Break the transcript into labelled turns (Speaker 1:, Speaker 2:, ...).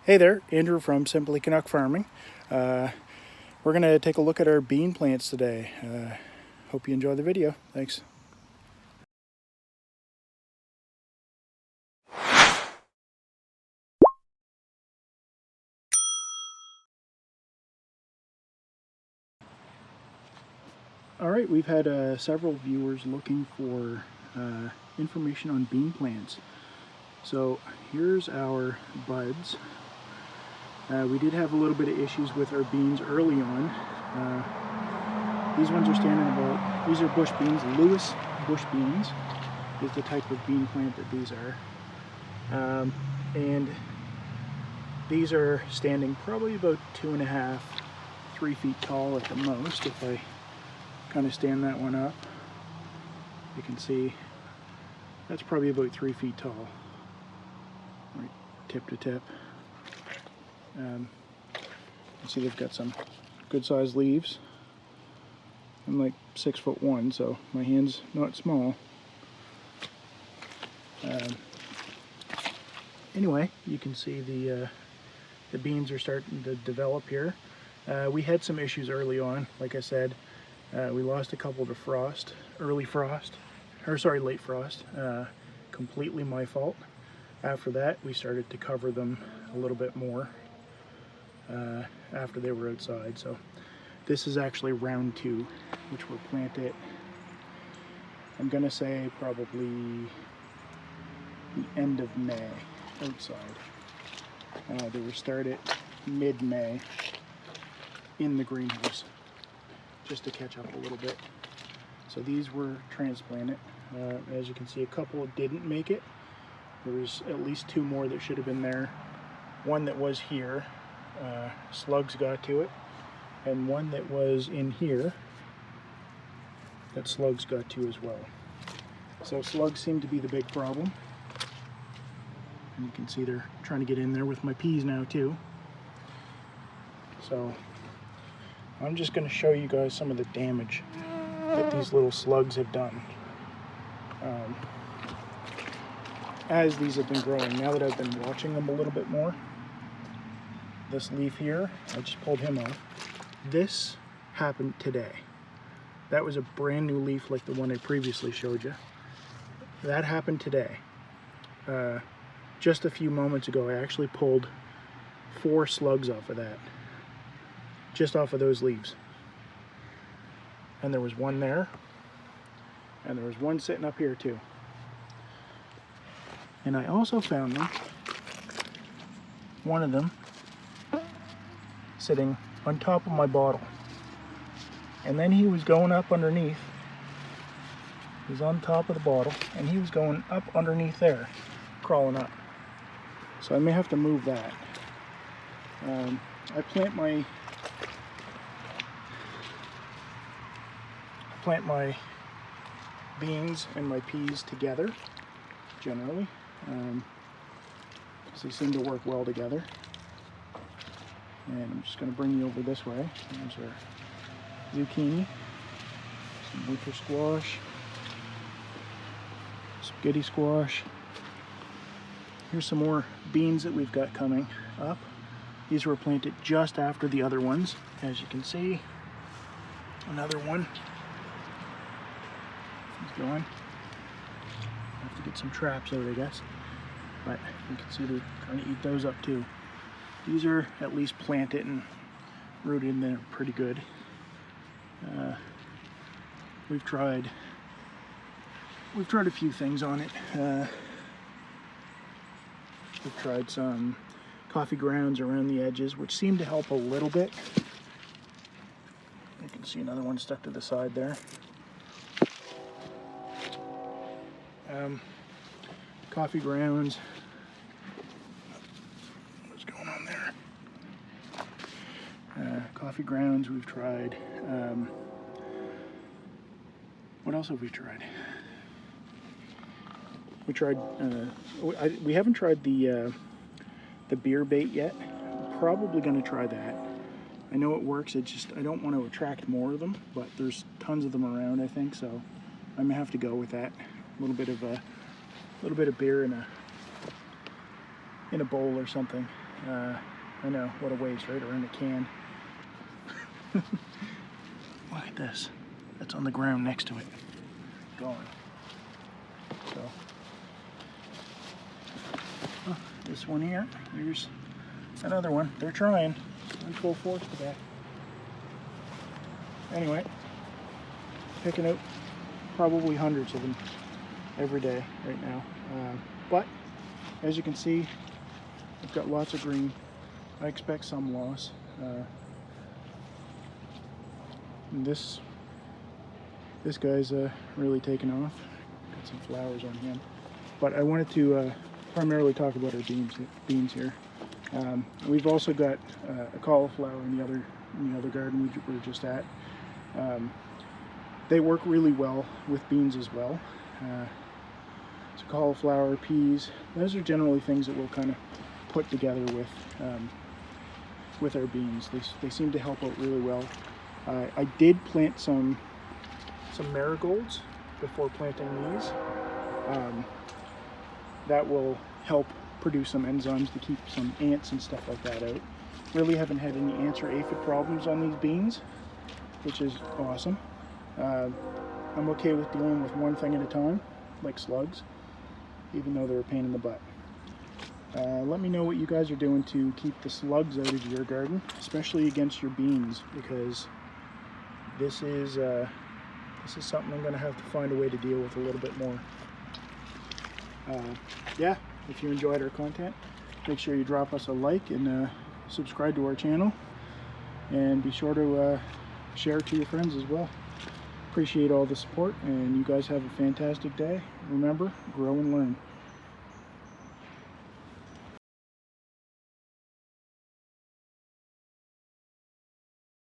Speaker 1: Hey there, Andrew from Simply Canuck Farming. We're going to take a look at our bean plants today. Hope you enjoy the video. Thanks. Alright, we've had several viewers looking for information on bean plants. So here's our buds. We did have a little bit of issues with our beans early on. These ones are standing about, these are bush beans. Lewis bush beans is the type of bean plant that these are. And these are standing probably about 2.5, 3 feet tall at the most. If I kind of stand that one up, you can see that's probably about 3 feet tall, right tip to tip. You see they've got some good sized leaves. I'm like 6'1", so my hand's not small. Anyway, you can see the beans are starting to develop here. We had some issues early on. Like I said, we lost a couple to frost, late frost. Completely my fault. After that, we started to cover them a little bit more after they were outside. So this is actually round 2, which were planted, I'm gonna say probably the end of May outside. They were started mid-May in the greenhouse, just to catch up a little bit. So these were transplanted. As you can see, a couple didn't make it. There was at least 2 more that should have been there. One that was here, slugs got to it, and one that was in here that slugs got to as well. So slugs seem to be the big problem. And you can see they're trying to get in there with my peas now too. So I'm just going to show you guys some of the damage that these little slugs have done. As these have been growing, now that I've been watching them a little bit more, this leaf here, I just pulled him off. This happened today. That was a brand new leaf like the one I previously showed you. That happened today. Just a few moments ago, I actually pulled 4 slugs off of that. Just off of those leaves. And there was one there, and there was one sitting up here too. And I also found them, one of them, sitting on top of my bottle. And then he was going up underneath. He's on top of the bottle, and he was going up underneath there, crawling up. So I may have to move that. I plant my beans and my peas together, generally, because they seem to work well together. And I'm just going to bring you over this way. There's our zucchini, some winter squash, spaghetti squash. Here's some more beans that we've got coming up. These were planted just after the other ones. As you can see, another one. He's going. I have to get some traps out, I guess. But you can see they're trying to eat those up too. These are at least planted and rooted in there pretty good. We've tried a few things on it. We've tried some coffee grounds around the edges, which seem to help a little bit. You can see another one stuck to the side there. Coffee grounds. What's going on there? Coffee grounds we've tried. What else have we tried? We tried. We haven't tried the beer bait yet. I'm probably going to try that. I know it works. It's just I don't want to attract more of them, but there's tons of them around, I think, so I may have to go with that. A little bit of beer in a bowl or something. I know, what a waste, right? Or in a can. Look at this. That's on the ground next to it. Gone. So, oh, this one here, here's another one. They're trying in full force today. Anyway, picking out probably hundreds of them every day right now. But as you can see, I've got lots of green. I expect some loss. This guy's really taken off. Got some flowers on him. But I wanted to primarily talk about our beans here. We've also got a cauliflower in the other garden we were just at. They work really well with beans as well. So cauliflower, peas, those are generally things that we'll kind of put together with our beans. They seem to help out really well. I did plant some marigolds before planting these. That will help produce some enzymes to keep some ants and stuff like that out. Really haven't had any ants or aphid problems on these beans, which is awesome. I'm okay with dealing with one thing at a time, like slugs, even though they're a pain in the butt. Let me know what you guys are doing to keep the slugs out of your garden, especially against your beans, because this is something I'm going to have to find a way to deal with a little bit more. Yeah, if you enjoyed our content, make sure you drop us a like and subscribe to our channel, and be sure to share it to your friends as well. Appreciate all the support, and you guys have a fantastic day. Remember, grow and learn.